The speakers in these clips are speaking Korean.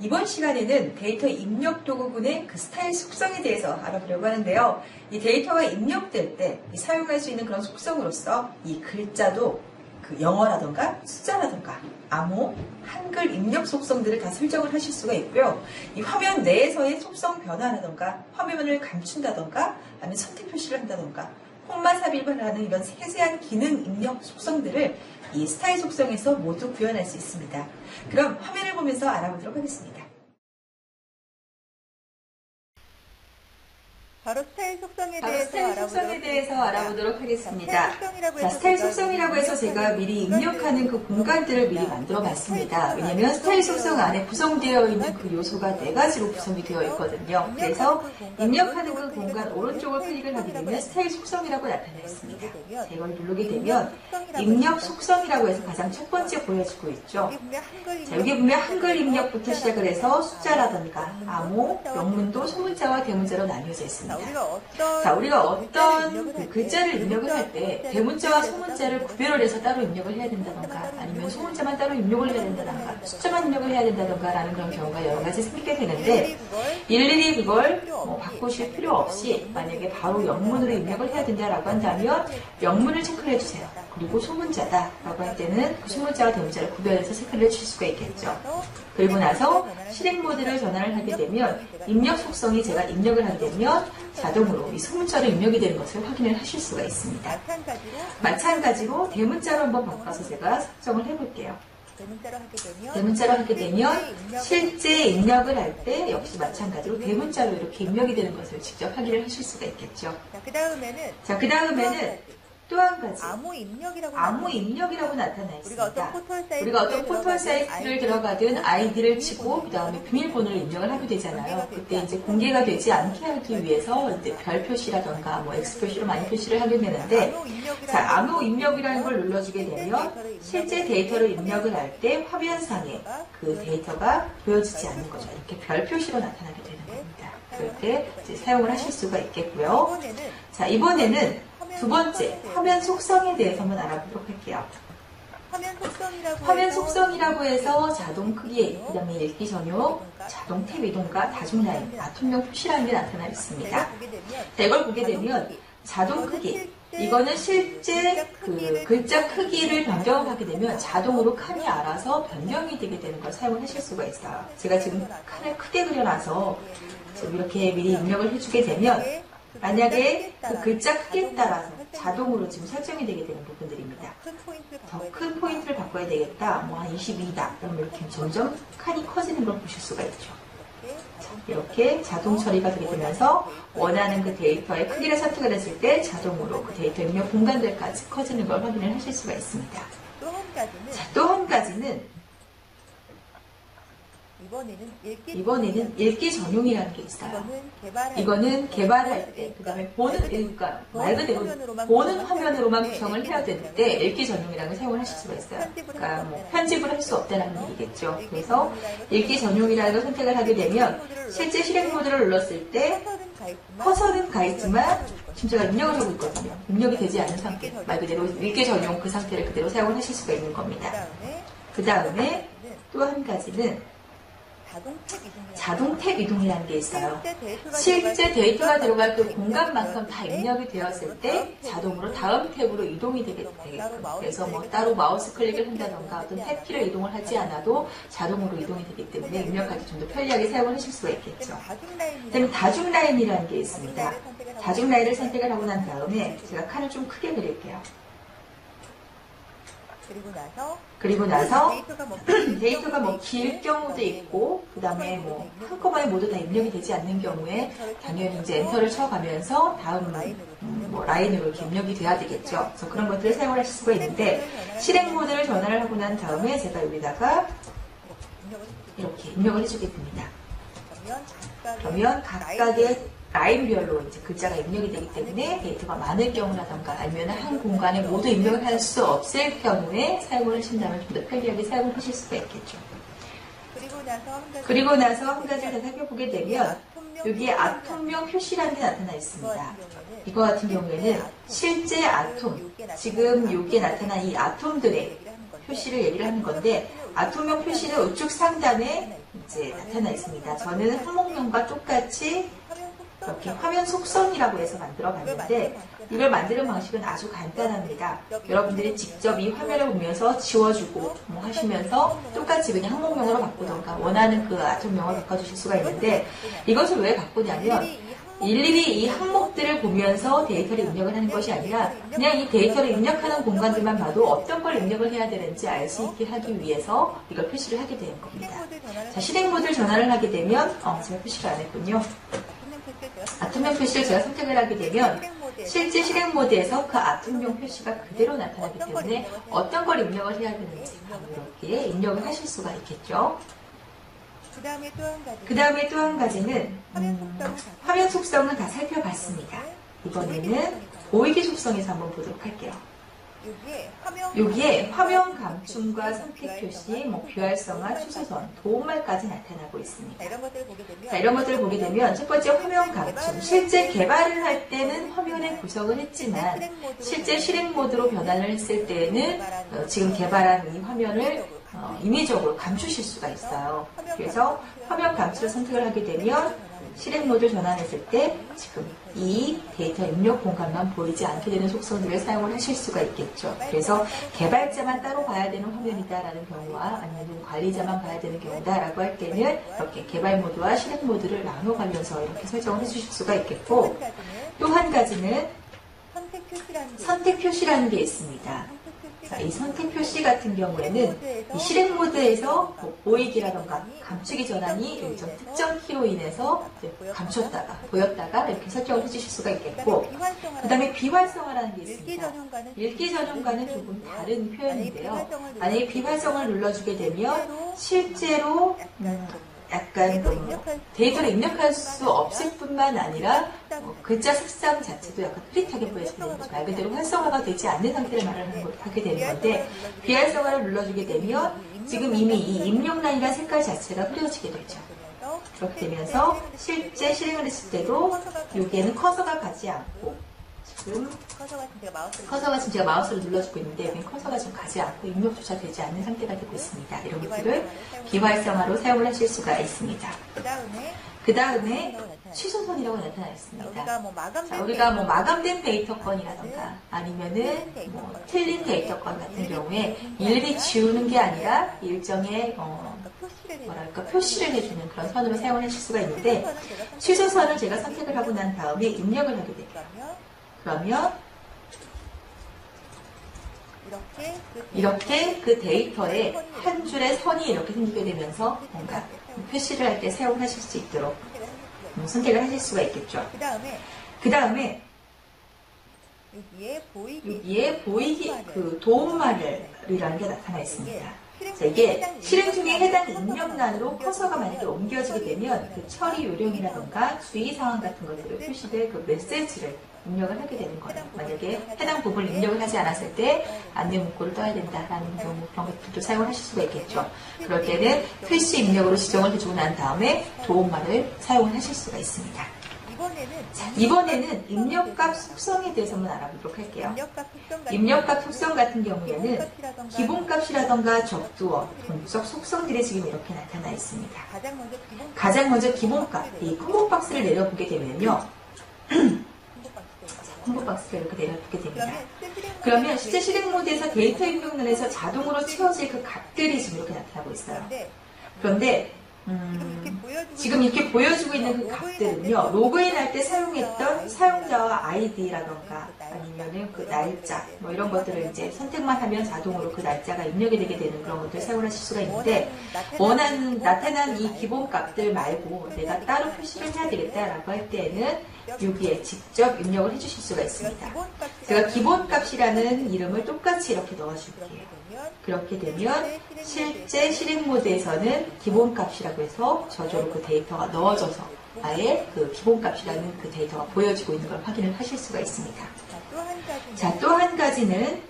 이번 시간에는 데이터 입력 도구군의 그 스타일 속성에 대해서 알아보려고 하는데요. 이 데이터가 입력될 때 사용할 수 있는 그런 속성으로서 이 글자도 그 영어라던가 숫자라던가 암호, 한글 입력 속성들을 다 설정을 하실 수가 있고요. 이 화면 내에서의 속성 변화라던가 화면을 감춘다던가 아니면 선택 표시를 한다던가 콤마 삽입을 하는 이런 세세한 기능 입력 속성들을 이 스타일 속성에서 모두 구현할 수 있습니다. 그럼 화면을 보면서 알아보도록 하겠습니다. 바로 스타일 속성에 대해서 알아보도록 하겠습니다. 자, 스타일 속성이라고 해서 제가 미리 입력하는 그 공간들을 미리 만들어 봤습니다. 왜냐면 스타일 속성 안에 구성되어 있는 그 요소가 4가지로 구성이 되어 있거든요. 그래서 입력하는 그 공간 오른쪽을 클릭을 하게 되면 스타일 속성이라고 나타나 있습니다. 자, 이걸 누르게 되면 입력 속성이라고 해서 가장 첫 번째 보여지고 있죠. 자, 여기 보면 한글 입력부터 시작을 해서 숫자라든가 암호, 영문도 소문자와 대문자로 나뉘어져 있습니다. 자, 우리가 어떤 그 글자를 입력을 할 때 대문자와 소문자를 구별을 해서 따로 입력을 해야 된다던가 아니면 소문자만 따로 입력을 해야 된다던가 숫자만 입력을 해야 된다던가 라는 그런 경우가 여러 가지 생기게 되는데 일일이 그걸 바꾸실 필요 없이 만약에 바로 영문으로 입력을 해야 된다라고 한다면 영문을 체크를 해주세요. 그리고 소문자다 라고 할 때는 그 소문자와 대문자를 구별해서 체크를 해주실 수가 있겠죠. 그리고 나서 실행 모드를 전환을 하게 되면 입력 속성이 제가 입력을 하게 되면 자동으로 이 소문자로 입력이 되는 것을 확인을 하실 수가 있습니다. 마찬가지로 대문자로 한번 바꿔서 제가 설정을 해볼게요. 대문자로 하게 되면 실제 입력을 할 때 역시 마찬가지로 대문자로 이렇게 입력이 되는 것을 직접 확인을 하실 수가 있겠죠. 자, 그 다음에는 또 한 가지 암호 입력이라고 나타나 있습니다. 우리가 어떤 포털 사이트를 들어가든 아이디를 치고 그 다음에 비밀번호를 입력을 하게 되잖아요. 그때 이제 공개가 되지 않게 하기 위해서 이제 별 표시라던가 뭐 X 표시로 많이 표시를 하게 되는데 자, 암호 입력이라는 걸 눌러주게 되면 실제 데이터를 입력을 할 때 화면상에 그 데이터가 보여지지 않는 거죠. 이렇게 별 표시로 나타나게 되는 겁니다. 그럴 때 이제 사용을 하실 수가 있겠고요. 자, 이번에는 두 번째, 화면 속성에 대해서 한번 알아보도록 할게요. 화면 속성이라고 해서 자동 크기, 그 다음에 읽기 전용, 자동 탭 이동과 다중 라인, 아톰명 표시라는 게 나타나 있습니다. 자, 이걸 보게 되면 자동 크기, 이거는 실제 그 글자 크기를 변경하게 되면 자동으로 칸이 알아서 변경이 되게 되는 걸 사용을 하실 수가 있어요. 제가 지금 칸을 크게 그려놔서 지금 이렇게 미리 입력을 해주게 되면 만약에 그 글자 크기에 따라서 자동으로 지금 설정이 되게 되는 부분들입니다. 더 큰 포인트를 바꿔야 되겠다. 뭐 한 22다. 그러면 이렇게 점점 칸이 커지는 걸 보실 수가 있죠. 자, 이렇게 자동 처리가 되게 되면서 원하는 그 데이터의 크기를 선택을 했을 때 자동으로 그 데이터 입력 공간들까지 커지는 걸 확인을 하실 수가 있습니다. 자, 또 한 가지는 이번에는 읽기 전용이라는 게 있어요. 이거는 개발할 때, 그 다음에 그러니까 말 그대로 보는 화면으로만 구성을 해야 되는데 읽기 전용이라는 걸 사용을 하실 수가 있어요. 그러니까 뭐 편집을 할 수 없다는 얘기겠죠. 그래서 읽기 전용이라는 걸 선택을 하게 되면 실제 실행 모드를 눌렀을 때 커서는 가 있지만 지금 제가 입력을 하고 있거든요. 입력이 되지 않은 상태, 말 그대로 읽기 전용 그 상태를 그대로 사용을 하실 수가 있는 겁니다. 그 다음에 또 한 가지는 자동 탭 이동이라는 게 있어요. 실제 데이터가 들어갈 그 공간만큼 다 입력이 되었을 때 자동으로 다음 탭으로 이동이 되게끔. 그래서 뭐 따로 마우스 클릭을 한다던가 어떤 탭 키를 이동을 하지 않아도 자동으로 이동이 되기 때문에 입력하기 좀 더 편리하게 사용을 하실 수가 있겠죠. 그다음에 다중 라인이라는 게 있습니다. 다중 라인을 선택을 하고 난 다음에 제가 칸을 좀 크게 그릴게요. 그리고 나서 데이터가 뭐 길 경우도 있고 그 다음에 뭐 한꺼번에 모두 다 입력이 되지 않는 경우에 당연히 이제 엔터를 쳐가면서 다음 뭐 라인으로 이렇게 입력이 돼야 되겠죠. 그래서 그런 것들을 사용을 하실 수가 있는데 실행 모드를 전환을 하고 난 다음에 제가 여기다가 이렇게 입력을 해주게 됩니다. 그러면 각각의 라인별로 이제 글자가 입력이 되기 때문에 데이터가 많을 경우라던가 아니면 한 공간에 모두 입력을 할 수 없을 경우에 사용을 하신다면 좀 더 편리하게 사용을 하실 수가 있겠죠. 그리고 나서 한 가지를 더 살펴보게 되면 여기에 아톰명 표시라는 게 나타나 있습니다. 이거 같은 경우에는 실제 아톰, 지금 여기에 나타난 이 아톰들의 표시를 얘기를 하는 건데, 아톰명 표시는 우측 상단에 이제 나타나 있습니다. 저는 항목명과 똑같이 이렇게 화면 속성이라고 해서 만들어 봤는데, 이걸 만드는 방식은 아주 간단합니다. 여러분들이 직접 이 화면을 보면서 지워주고 뭐 하시면서 똑같이 그냥 항목명으로 바꾸던가 원하는 그 아톰명을 바꿔주실 수가 있는데, 이것을 왜 바꾸냐면 일일이 이 항목들을 보면서 데이터를 입력을 하는 것이 아니라 그냥 이 데이터를 입력하는 공간들만 봐도 어떤 걸 입력을 해야 되는지 알 수 있게 하기 위해서 이걸 표시를 하게 되는 겁니다. 자, 실행 모드를 전환을 하게 되면 제가 표시를 안 했군요. 아톰명 표시를 제가 선택을 하게 되면 실제 실행 모드에서 그 아톰명 표시가 그대로 나타나기 때문에 어떤 걸 입력을 해야 되는지 이렇게 입력을 하실 수가 있겠죠. 그 다음에 또 한 가지는 화면 속성은 다 살펴봤습니다. 이번에는 보이기 속성에서 한번 보도록 할게요. 여기에 화면 감춤과 선택 표시, 비활성화, 취소선, 도움말까지 나타나고 있습니다. 자, 이런 것들을 보게 되면 첫 번째 화면 감춤. 실제 개발을 할 때는 화면에 구성을 했지만 실제 실행 모드로 변환을 했을 때는 지금 개발한 이 화면을 임의적으로 감추실 수가 있어요. 그래서 화면 감추를 선택을 하게 되면 실행 모드를 전환했을 때 지금 이 데이터 입력 공간만 보이지 않게 되는 속성들을 사용을 하실 수가 있겠죠. 그래서 개발자만 따로 봐야 되는 화면이다라는 경우와 아니면 관리자만 봐야 되는 경우다라고 할 때는 이렇게 개발 모드와 실행 모드를 나눠 가면서 이렇게 설정을 해주실 수가 있겠고, 또 한 가지는 선택 표시라는 게 있습니다. 자, 이 선택 표시 같은 경우에는 이 실행 모드에서 보이기라던가 감추기 전환이 일정 특정 키로 인해서 감췄다가 보였다가 이렇게 설정을 해주실 수가 있겠고, 그 다음에 비활성화라는 게 있습니다. 읽기 전용과는 조금 다른 표현인데요. 만약에 비활성화를 눌러주게 되면 실제로 약간 데이터를 입력할 수 없을 뿐만 아니라 글자 색상 자체도 약간 흐릿하게 보여지게 되는 거죠. 말 그대로 활성화가 되지 않는 상태를 하게 되는 건데, 비활성화를 눌러주게 되면 지금 이미 이 입력 라인이나 색깔 자체가 흐려지게 되죠. 그렇게 되면서 실제 실행을 했을 때도 여기에는 커서가 가지 않고, 지금 커서가 지금 제가 마우스를 눌러주고 있는데 여기 커서가 지금 가지 않고 입력조차 되지 않는 상태가 되고 있습니다. 이런 것들을 비활성화로 사용을 하실 수가 있습니다. 그 다음에 취소선이라고 나타나 있습니다. 자, 우리가 마감된 데이터건이라던가 아니면은 틀린 데이터건 같은 경우에 일일이 지우는 게 아니라 일정의 표시를 해주는 그런 선으로 사용을 하실 수가 있는데, 취소선을 제가 선택을 하고 난 다음에 입력을 하게 됩니다. 그러면 이렇게 그 데이터에 한 줄의 선이 이렇게 생기게 되면서 뭔가 표시를 할 때 사용하실 수 있도록 선택을 하실 수가 있겠죠. 그 다음에 여기에 보이기 도움말이라는 게 나타나 있습니다. 자, 이게 실행 중에 해당 입력란으로 커서가 만약에 옮겨지게 되면 그 처리 요령이라던가 주의 상황 같은 것들을 표시될 그 메시지를 입력을 하게 되는 거예요. 만약에 해당 부분을 입력을 하지 않았을 때 안내 문구를 떠야 된다라는 경우 그런 것들도 사용을 하실 수가 있겠죠. 그럴 때는 필시 입력으로 지정을 해주고 난 다음에 도움말을 사용을 하실 수가 있습니다. 자, 이번에는 입력값 속성에 대해서 한번 알아보도록 할게요. 입력값 속성 같은 경우에는 기본값이라던가 적두어, 동적 속성들이 지금 이렇게 나타나 있습니다. 가장 먼저 기본값, 이 콤보박스를 내려보게 되면요. 콤보박스를 이렇게 내려보게 됩니다. 그러면 실제 실행 모드에서 데이터 입력란에서 자동으로 채워질 그 값들이 지금 이렇게 나타나고 있어요. 그런데 지금 이렇게 보여주고 있는 그 값들은요, 로그인 할 때 사용했던 사용자와 아이디라던가 아니면은 그 날짜, 이런 것들을 이제 선택만 하면 자동으로 그 날짜가 입력이 되게 되는 그런 것들을 사용하실 수가 있는데, 나타난 이 기본 값들 말고 내가 따로 표시를 해야 되겠다라고 할 때에는 여기에 직접 입력을 해주실 수가 있습니다. 제가 기본 값이라는 이름을 똑같이 이렇게 넣어줄게요. 그렇게 되면 실제 실행 모드에서는 기본값이라고 해서 저절로 그 데이터가 넣어져서 아예 그 기본값이라는 그 데이터가 보여지고 있는 걸 확인을 하실 수가 있습니다. 자, 또 한 가지는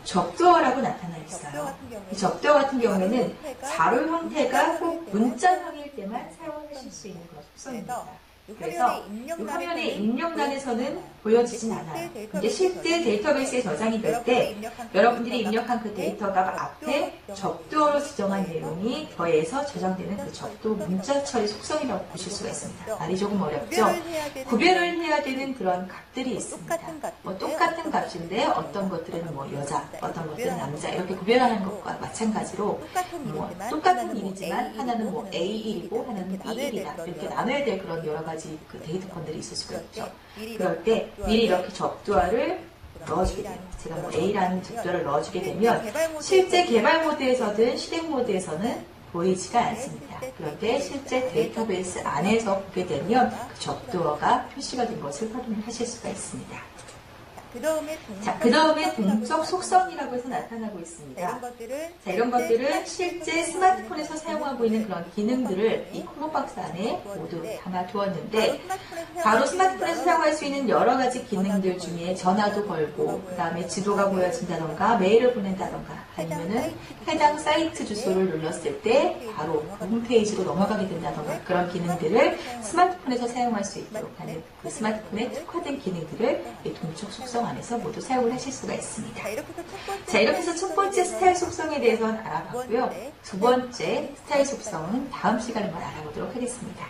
적두어라고 나타나 있어요. 이 적두어 같은 경우에는 자료 형태가 꼭 문자형일 때만 사용하실 수 있는 그런 속성입니다. 그래서 이 화면의 입력란에서는 보여지진 않아요. 근데 실제 데이터베이스에 저장이 될 때 여러분들이 입력한 그 데이터가 앞에 접두어로 지정한 내용이 더해서 저장되는 그 접두 문자 처리 속성이라고 보실 수가 있습니다. 말이 조금 어렵죠? 구별을 해야 되는 그런 값들이 있습니다. 똑같은 값인데 어떤 것들은 여자, 어떤 것들은 남자 이렇게 구별하는 것과 마찬가지로 똑같은 일이지만 하나는 A1이고 하나는 B1이다 이렇게 나눠야 될 그런 여러 가지 그 데이터건들이 있을 수가 있죠. 그럴 때 미리 이렇게 접두어를 넣어주게 돼요. 제가 A라는 접두어를 넣어주게 되면 실제 개발 모드에서든 실행 모드에서는 보이지가 않습니다. 그런데 실제 데이터베이스 안에서 보게 되면 그 접두어가 표시가 된 것을 확인하실 수가 있습니다. 그 다음에 동적 속성이라고 해서 나타나고 있습니다. 이런 것들은 실제 스마트폰에서 사용하고 있는 그런 기능들을 이 콤보박스 안에 모두 담아두었는데 바로 스마트폰에서 사용할 수 있는 여러 가지 기능들 중에 전화도 걸고 그 다음에 지도가 보여진다던가 메일을 보낸다던가 아니면은 해당 사이트 주소를 눌렀을 때 바로 그 홈페이지로 넘어가게 된다던가 그런 기능들을 스마트폰에서 사용할 수 있도록 하는 그 스마트폰에 특화된 기능들을 이 동적 속성 안에서 모두 사용을 하실 수가 있습니다. 자, 이렇게 해서 첫 번째 스타일 속성에 대해서는 알아봤고요. 두 번째 스타일 속성은 다음 시간에 한번 알아보도록 하겠습니다.